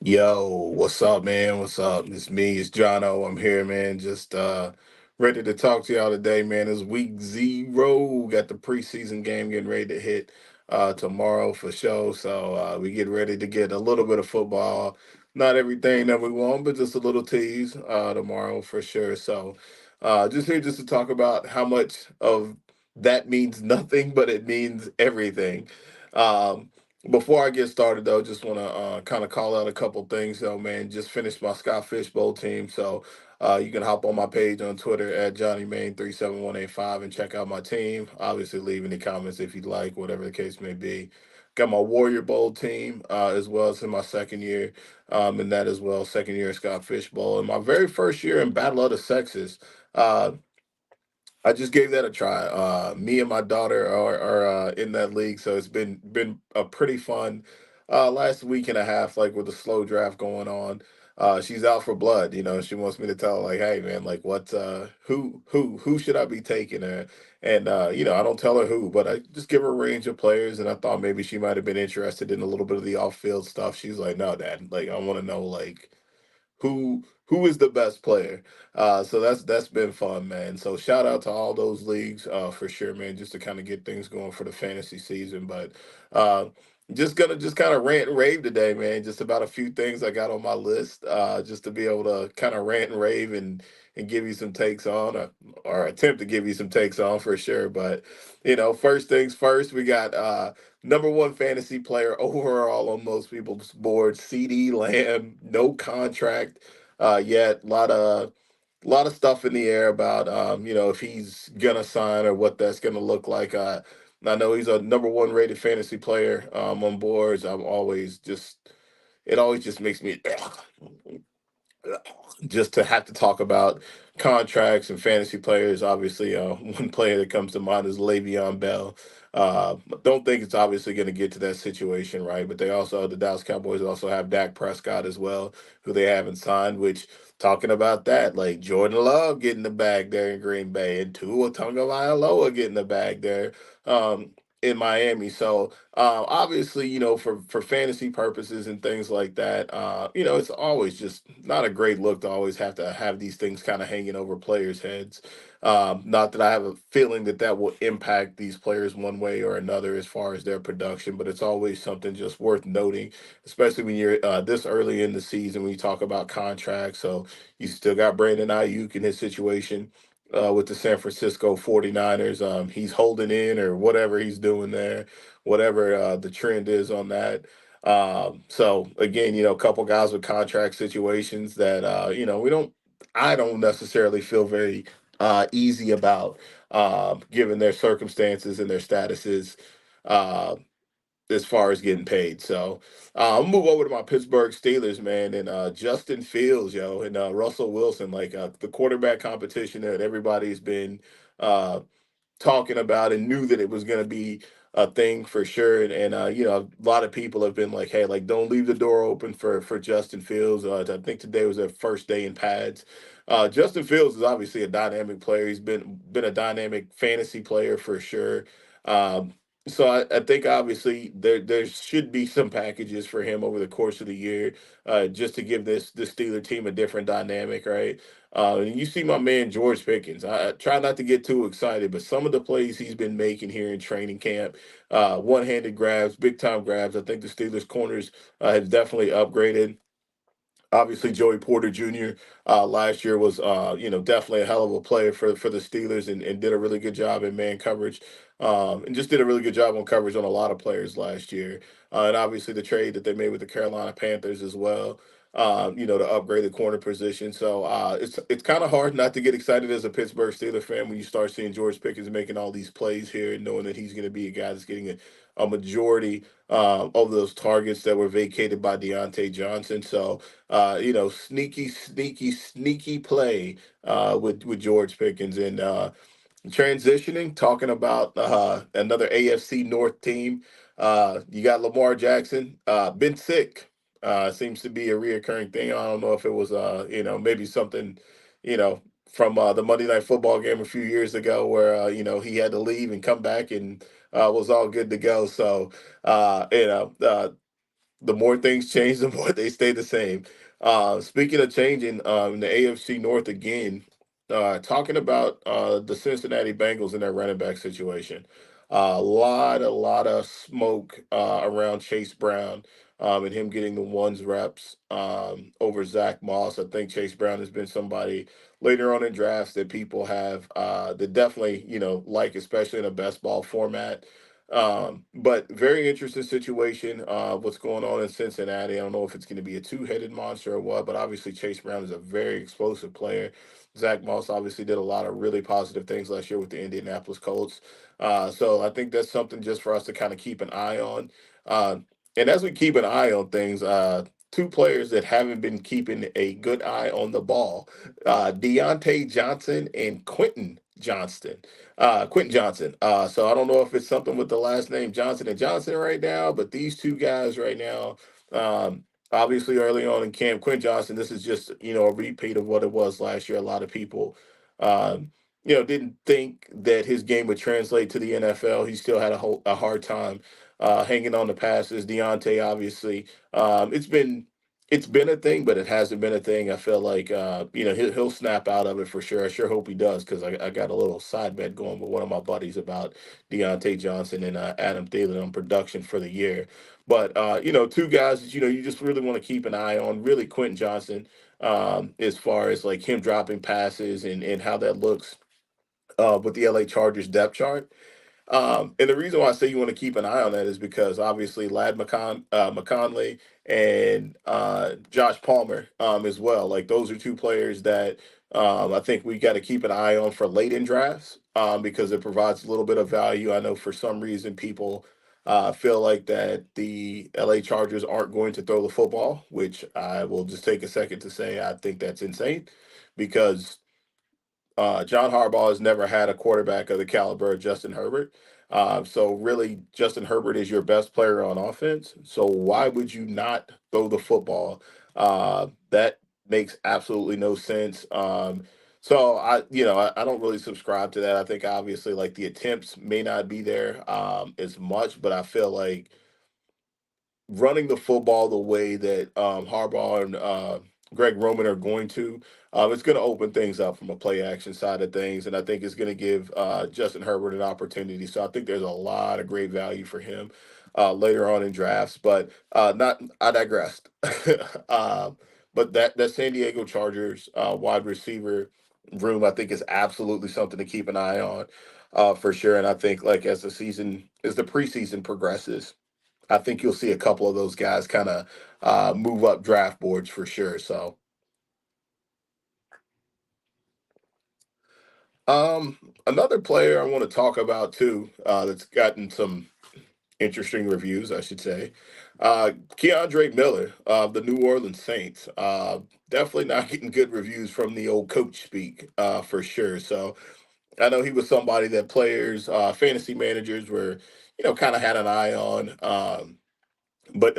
Yo, what's up, man? What's up? It's me, it's Jono. I'm here, man. Just ready to talk to y'all today, man. It's week zero. Got the preseason game getting ready to hit tomorrow for sure. So we get ready to get a little bit of football. Not everything that we want, but just a little tease tomorrow for sure. So just here just to talk about how much of that means nothing, but it means everything. Um, Before I get started, though, just want to kind of call out a couple things, though, man. Just finished my Scott Fishbowl team, so you can hop on my page on Twitter at Johnny Main 37185 and check out my team. Obviously, leave any comments if you'd like, whatever the case may be. Got my Warrior Bowl team as well as in my second year, and that as well, second year Scott Fishbowl, and my very first year in Battle of the Sexes. Uh, I just gave that a try. Me and my daughter are in that league, so it's been a pretty fun last week and a half. Like with the slow draft going on, she's out for blood. She wants me to tell her, like, hey man, like what who should I be taking her? And I don't tell her who, but I just give her a range of players. And I thought maybe she might have been interested in a little bit of the off field stuff. She's like, no, dad, like I want to know like who is the best player. So that's been fun, man. So shout out to all those leagues for sure, man, just to kind of get things going for the fantasy season. But uh just gonna just kind of rant and rave today, man, just about a few things I got on my list, just to be able to kind of rant and rave and give you some takes on, or attempt to give you some takes on for sure. But first things first, we got number one fantasy player overall on most people's board, CD Lamb, no contract yet. A lot of stuff in the air about if he's gonna sign or what that's gonna look like. I know he's a number one rated fantasy player on boards. It always just makes me just to have to talk about contracts and fantasy players. Obviously, one player that comes to mind is Le'Veon Bell. Don't think it's obviously going to get to that situation, right? But the Dallas Cowboys also have Dak Prescott as well, who they haven't signed. Which, talking about that, like Jordan Love getting the bag there in Green Bay, and Tua Tagovailoa getting the bag there in Miami. So obviously, for fantasy purposes and things like that, it's always just not a great look to have these things kind of hanging over players' heads. Not that I have a feeling that will impact these players one way or another as far as their production, but it's always something just worth noting, especially when you're this early in the season when you talk about contracts. So you still got Brandon Ayuk in his situation with the San Francisco 49ers. He's holding in or whatever he's doing there, whatever the trend is on that. So again, a couple guys with contract situations that I don't necessarily feel very easy about, given their circumstances and their statuses. Uh, as far as getting paid. So I'll move over to my Pittsburgh Steelers, man, and Justin Fields, yo, and Russell Wilson, like the quarterback competition that everybody's been uh, talking about and knew that it was going to be a thing for sure. And a lot of people have been like, hey, like don't leave the door open for Justin Fields. I think today was their first day in pads. Justin Fields is obviously a dynamic player. He's been a dynamic fantasy player for sure. Um, so I think obviously there should be some packages for him over the course of the year, just to give this Steeler team a different dynamic, right? And you see my man George Pickens. I try not to get too excited, but some of the plays he's been making here in training camp, one-handed grabs, big time grabs. I think the Steelers corners have definitely upgraded. Obviously, Joey Porter Jr. Last year was, definitely a hell of a player for the Steelers and did a really good job in man coverage, and just did a really good job on coverage on a lot of players last year. And obviously, the trade that they made with the Carolina Panthers as well. To upgrade the corner position. So it's kind of hard not to get excited as a Pittsburgh Steelers fan when you start seeing George Pickens making all these plays here and knowing that he's going to be a guy that's getting a majority of those targets that were vacated by Deontay Johnson. So sneaky, sneaky, sneaky play with George Pickens and transitioning. Talking about another AFC North team, you got Lamar Jackson. Been sick. Seems to be a reoccurring thing. I don't know if it was maybe something from the Monday Night Football game a few years ago where he had to leave and come back and was all good to go. So uh, you know. Uh, the more things change, the more they stay the same. Speaking of changing, in the AFC North again, talking about the Cincinnati Bengals and their running back situation. A lot of smoke around Chase Brown, and him getting the ones reps over Zach Moss. I think Chase Brown has been somebody later on in drafts that people have that definitely like, especially in a best ball format. But very interesting situation. What's going on in Cincinnati? I don't know if it's going to be a two-headed monster or what, but obviously Chase Brown is a very explosive player. Zach Moss obviously did a lot of really positive things last year with the Indianapolis Colts. So I think that's something just for us to kind of keep an eye on. Uh, and as we keep an eye on things, two players that haven't been keeping a good eye on the ball, Deontay Johnson and Quentin Johnson. So I don't know if it's something with the last name Johnson and Johnson right now, but these two guys right now, obviously early on in camp, Quentin Johnson, this is just a repeat of what it was last year. A lot of people, didn't think that his game would translate to the NFL. He still had a hard time hanging on the passes. Deontay, obviously, it's been a thing, but it hasn't been a thing. I feel like he'll snap out of it for sure. I sure hope he does because I got a little side bet going with one of my buddies about Deontay Johnson and Adam Thielen on production for the year. But two guys that you just really want to keep an eye on. Really, Quentin Johnson, as far as like him dropping passes and how that looks with the LA Chargers depth chart. And the reason why I say you want to keep an eye on that is because obviously McConley and Josh Palmer as well. Like those are two players that I think we got to keep an eye on for late in drafts because it provides a little bit of value. I know for some reason people feel like that the LA Chargers aren't going to throw the football, which I will just take a second to say I think that's insane because John Harbaugh has never had a quarterback of the caliber of Justin Herbert. So really, Justin Herbert is your best player on offense. So why would you not throw the football? That makes absolutely no sense. So I don't really subscribe to that. I think obviously like the attempts may not be there as much, but I feel like running the football the way that Harbaugh and Greg Roman are going to, it's going to open things up from a play action side of things, and I think it's going to give Justin Herbert an opportunity. So I think there's a lot of great value for him later on in drafts. But not, I digressed. um, but that San Diego Chargers wide receiver room, I think, is absolutely something to keep an eye on for sure. And I think like as the preseason progresses. I think you'll see a couple of those guys kind of move up draft boards for sure. So, another player I want to talk about too that's gotten some interesting reviews, I should say. Keandre Miller of the New Orleans Saints. Definitely not getting good reviews from the old coach speak for sure. So, I know he was somebody that players, fantasy managers were, kind of had an eye on. But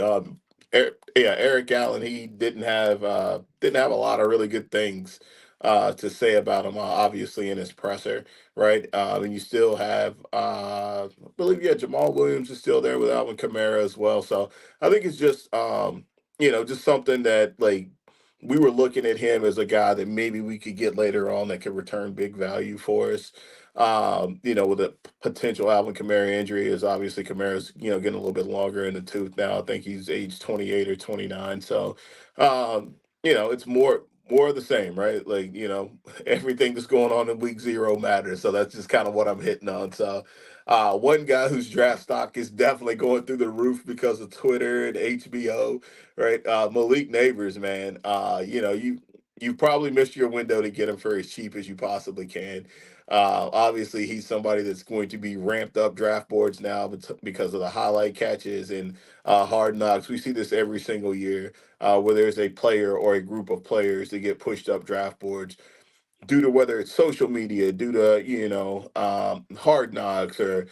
Eric Allen, he didn't have a lot of really good things to say about him. Obviously, in his presser, right? And you still have, I believe, yeah, Jamal Williams is still there with Alvin Kamara as well. So I think it's just, just something that like we were looking at him as a guy that maybe we could get later on that could return big value for us. With a potential Alvin Kamara injury, is obviously Kamara's, getting a little bit longer in the tooth now. I think he's age 28 or 29. So, it's more of the same, right? Like, everything that's going on in week zero matters. So that's just kind of what I'm hitting on. So, one guy whose draft stock is definitely going through the roof because of Twitter and HBO, right? Malik Neighbors, man. You probably missed your window to get him for as cheap as you possibly can. Obviously, he's somebody that's going to be ramped up draft boards now because of the highlight catches and hard knocks. We see this every single year where there's a player or a group of players that get pushed up draft boards due to whether it's social media, due to hard knocks or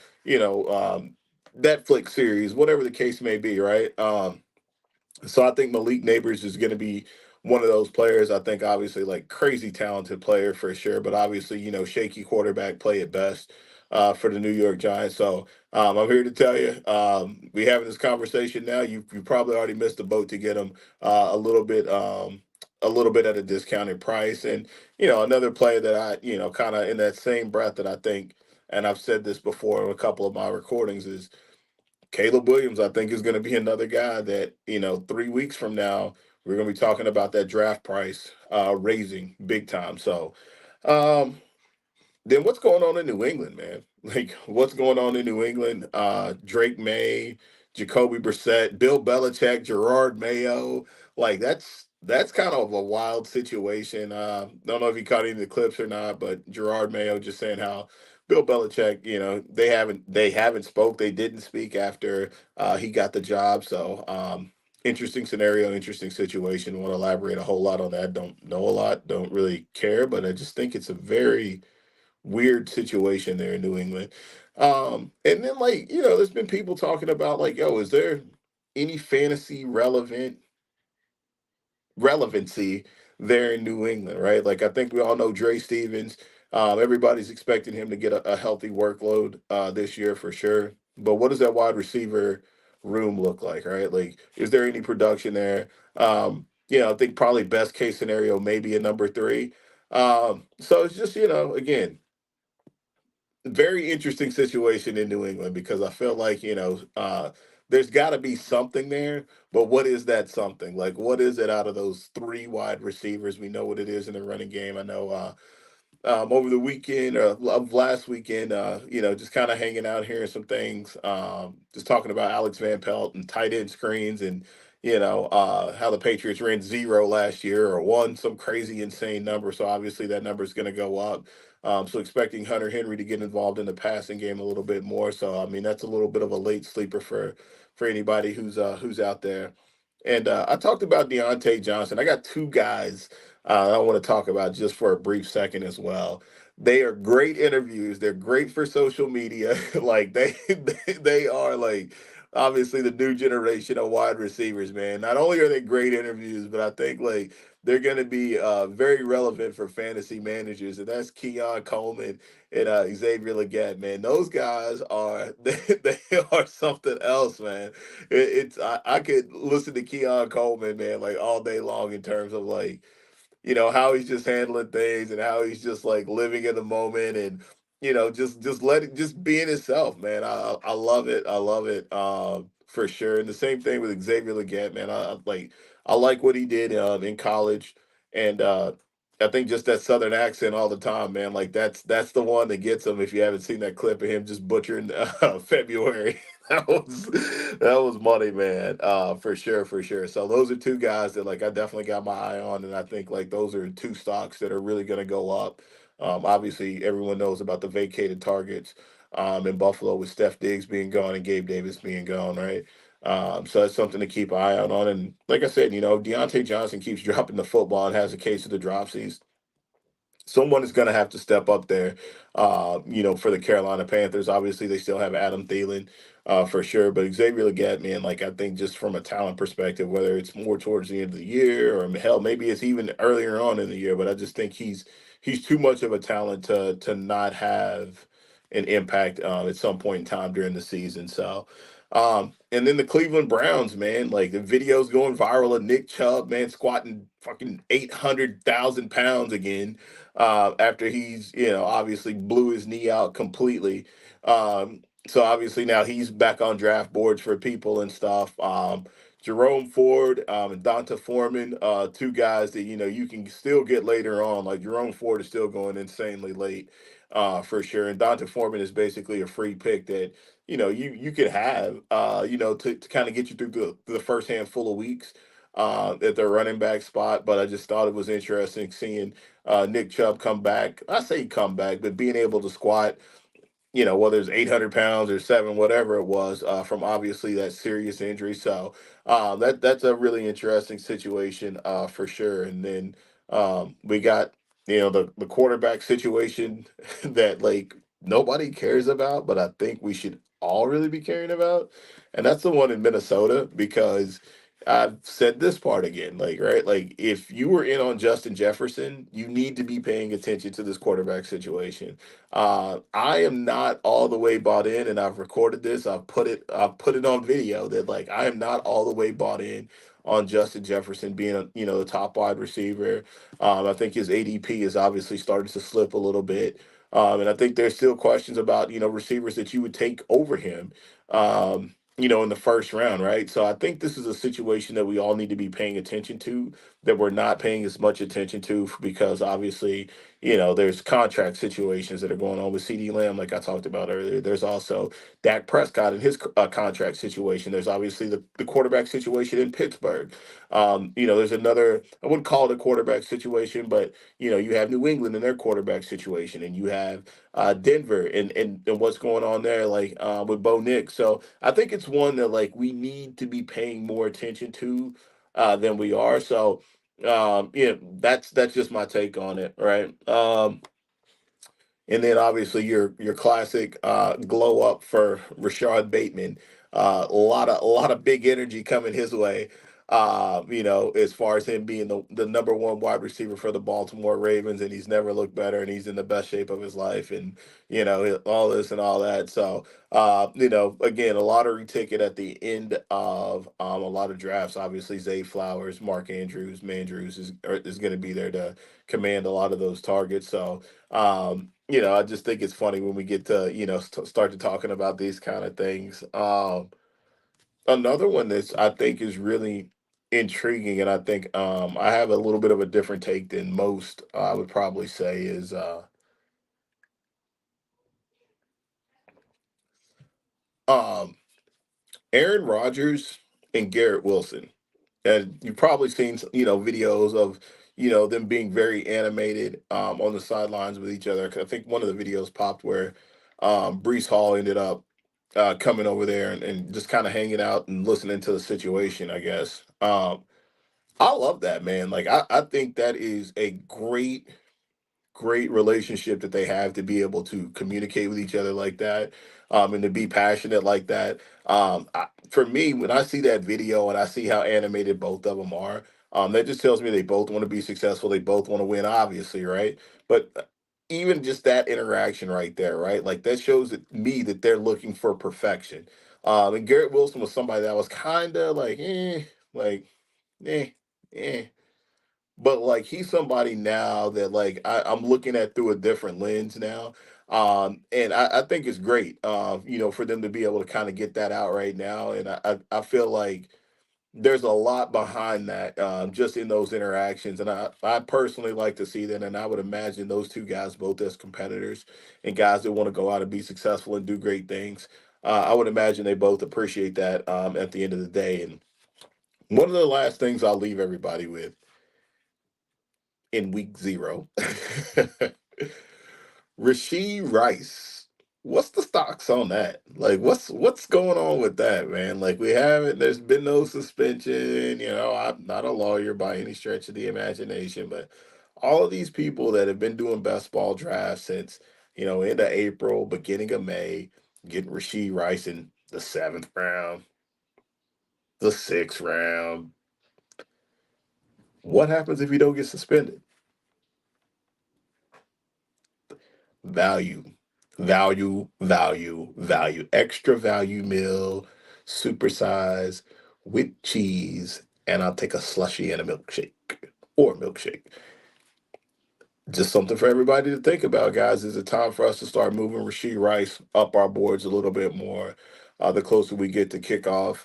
Netflix series, whatever the case may be, right? So I think Malik Neighbors is going to be one of those players. I think obviously like crazy talented player for sure, but obviously shaky quarterback play at best. for the New York Giants. So I'm here to tell you, we having this conversation now. You probably already missed the boat to get him a little bit. A little bit at a discounted price, and another player that I kind of in that same breath that I think, and I've said this before in a couple of my recordings, is Caleb Williams. I think is going to be another guy that 3 weeks from now we're going to be talking about that draft price raising big time. So um, then what's going on in New England, man? Like what's going on in New England? Drake May, Jacoby Brissett, Bill Belichick, Gerard Mayo. Like that's kind of a wild situation. Don't know if you caught any of the clips or not, but Gerard Mayo just saying how Bill Belichick, they haven't spoke. They didn't speak after he got the job. So interesting scenario, interesting situation. Want to elaborate a whole lot on that. Don't know a lot, don't really care, but I just think it's a very weird situation there in New England. And then there's been people talking about like, yo, is there any fantasy relevancy there in New England, right? Like I think we all know Dre Stevens. Everybody's expecting him to get a healthy workload this year for sure. But what does that wide receiver room look like, right? Like, is there any production there? I think probably best case scenario, maybe a number three. So it's just, again, very interesting situation in New England because I feel like there's got to be something there, but what is that something? Like, what is it out of those three wide receivers? We know what it is in the running game. I know over the weekend of last weekend, just kind of hanging out, hearing some things, just talking about Alex Van Pelt and tight end screens and, how the Patriots ran zero last year or won some crazy, insane number. So obviously that number is going to go up. So expecting Hunter Henry to get involved in the passing game a little bit more. So, I mean, that's a little bit of a late sleeper for anybody who's out there. And I talked about Deontay Johnson. I got two guys I want to talk about just for a brief second as well. They are great interviews. They're great for social media. Like they are like obviously the new generation of wide receivers, man. Not only are they great interviews, but I think like they're going to be very relevant for fantasy managers, and that's Keon Coleman and Xavier Legette, man. Those guys are they are something else, man. I could listen to Keon Coleman, man, like all day long in terms of like how he's just handling things and how he's just like living in the moment and just being himself, man. I love it. I love it for sure. And the same thing with Xavier Legette, man. I like what he did in college, and I think just that southern accent all the time, man. Like that's the one that gets him. If you haven't seen that clip of him just butchering February, that was money, man. For sure, for sure. So those are two guys that like I definitely got my eye on, and I think like those are two stocks that are really going to go up. Obviously, everyone knows about the vacated targets in Buffalo with Steph Diggs being gone and Gabe Davis being gone, right? So that's something to keep an eye out on. And like I said, Deontay Johnson keeps dropping the football and has a case of the dropsies. Someone is going to have to step up there, for the Carolina Panthers. Obviously, they still have Adam Thielen for sure, but Xavier Legette, man, like I think just from a talent perspective, whether it's more towards the end of the year or hell, maybe it's even earlier on in the year, but I just think he's too much of a talent to not have an impact at some point in time during the season. So. And then the Cleveland Browns, man, like the videos going viral of Nick Chubb, man, squatting fucking 800,000 pounds again after he's obviously blew his knee out completely. So obviously now he's back on draft boards for people and stuff. Jerome Ford and Donta Foreman, two guys that you can still get later on. Like Jerome Ford is still going insanely late for sure, and Donta Foreman is basically a free pick that you could have to kind of get you through the first handful of weeks at their running back spot. But I just thought it was interesting seeing Nick Chubb come back. I say come back, but being able to squat, whether it's 800 pounds or seven, whatever it was, from obviously that serious injury. So that's a really interesting situation for sure. And then we got, the quarterback situation that like nobody cares about, but I think we should all really be caring about. And that's the one in Minnesota because I've said this part again, like, right, like if you were in on Justin Jefferson, you need to be paying attention to this quarterback situation. I am not all the way bought in, and I've recorded this. I've put it on video that like I am not all the way bought in on Justin Jefferson being a the top wide receiver. I think his ADP is obviously starting to slip a little bit. And I think there's still questions about receivers that you would take over him. In the first round, right? So I think this is a situation that we all need to be paying attention to, that we're not paying as much attention to because obviously, there's contract situations that are going on with CD Lamb, like I talked about earlier. There's also Dak Prescott and his contract situation. There's obviously the quarterback situation in Pittsburgh. There's another, I wouldn't call it a quarterback situation, but, you have New England and their quarterback situation, and you have Denver and what's going on there, like with Bo Nix. So I think it's one that like we need to be paying more attention to than we are. So that's just my take on it, right? And then obviously your classic glow up for Rashard Bateman. A lot of big energy coming his way. As far as him being the number one wide receiver for the Baltimore Ravens, and he's never looked better, and he's in the best shape of his life, and all this and all that. So again, a lottery ticket at the end of a lot of drafts. Obviously, Zay Flowers, Mark Andrews, Mandrews is going to be there to command a lot of those targets. So I just think it's funny when we get to, start to talking about these kind of things. Another one that's I think is really intriguing, and I think I have a little bit of a different take than most. I would probably say is um, Aaron Rodgers and Garrett Wilson. And you've probably seen videos of them being very animated on the sidelines with each other. 'Cause I think one of the videos popped where Brees Hall ended up coming over there and just kind of hanging out and listening to the situation, I guess. I love that, man. Like I think that is a great relationship that they have to be able to communicate with each other like that, and to be passionate like that. For me, when I see that video and I see how animated both of them are, that just tells me they both want to be successful. They both want to win, obviously, right? But even just that interaction right there, right? Like that shows me that they're looking for perfection. And Garrett Wilson was somebody that was kind of like, eh, eh. But like he's somebody now that like I'm looking at through a different lens now. And I think it's great, for them to be able to kind of get that out right now. And I feel like there's a lot behind that, just in those interactions. And I personally like to see that. And I would imagine those two guys, both as competitors and guys that want to go out and be successful and do great things, I would imagine they both appreciate that at the end of the day. And one of the last things I'll leave everybody with in week zero. Rasheed Rice. What's the stocks on that? Like what's going on with that, man? Like we haven't there's been no suspension, I'm not a lawyer by any stretch of the imagination, but all of these people that have been doing best ball drafts since, end of April, beginning of May, getting Rasheed Rice in the seventh round, the sixth round. What happens if you don't get suspended? Value, value, extra value meal, supersize with cheese, and I'll take a slushy and a milkshake or milkshake. Just something for everybody to think about, guys. Is it time for us to start moving Rasheed Rice up our boards a little bit more? The closer we get to kickoff,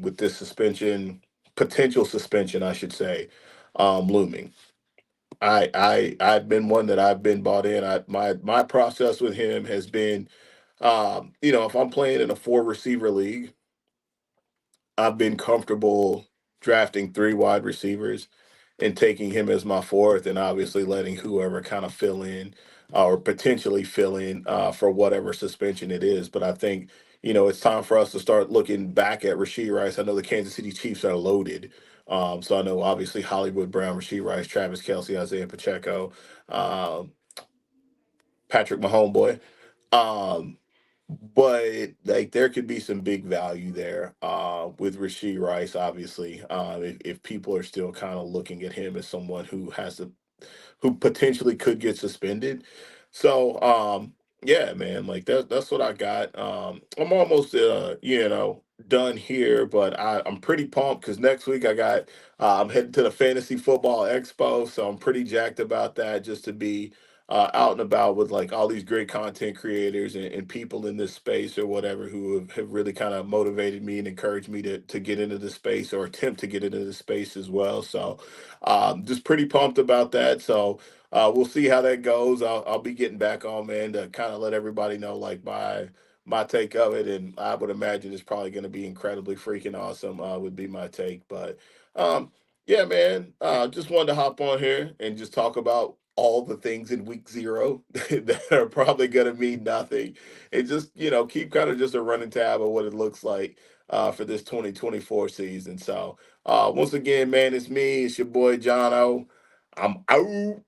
with this suspension, potential suspension, I should say, looming. I've been one that I've been bought in. My process with him has been, if I'm playing in a four receiver league, I've been comfortable drafting three wide receivers and taking him as my fourth, and obviously letting whoever kind of fill in, or potentially fill in, for whatever suspension it is. But I think it's time for us to start looking back at Rasheed Rice. I know the Kansas City Chiefs are loaded. So I know obviously Hollywood Brown, Rasheed Rice, Travis Kelsey, Isaiah Pacheco, Patrick Mahomeboy. Um, but like there could be some big value there with Rasheed Rice, obviously. If people are still kind of looking at him as someone who potentially could get suspended. So yeah, man, like that's what I got. I'm almost done here, but I'm pretty pumped because next week I'm heading to the Fantasy Football Expo, so I'm pretty jacked about that just to be out and about with like all these great content creators and people in this space or whatever who have really kind of motivated me and encouraged me to get into the space or attempt to get into the space as well. So just pretty pumped about that. So we'll see how that goes. I'll be getting back on, man, to kind of let everybody know like my take of it, and I would imagine it's probably going to be incredibly freaking awesome. Would be my take, but um, yeah, man, just wanted to hop on here and just talk about all the things in week zero that are probably going to mean nothing, and just keep kind of just a running tab of what it looks like for this 2024 season. So once again, man, it's me. It's your boy John O. I'm out.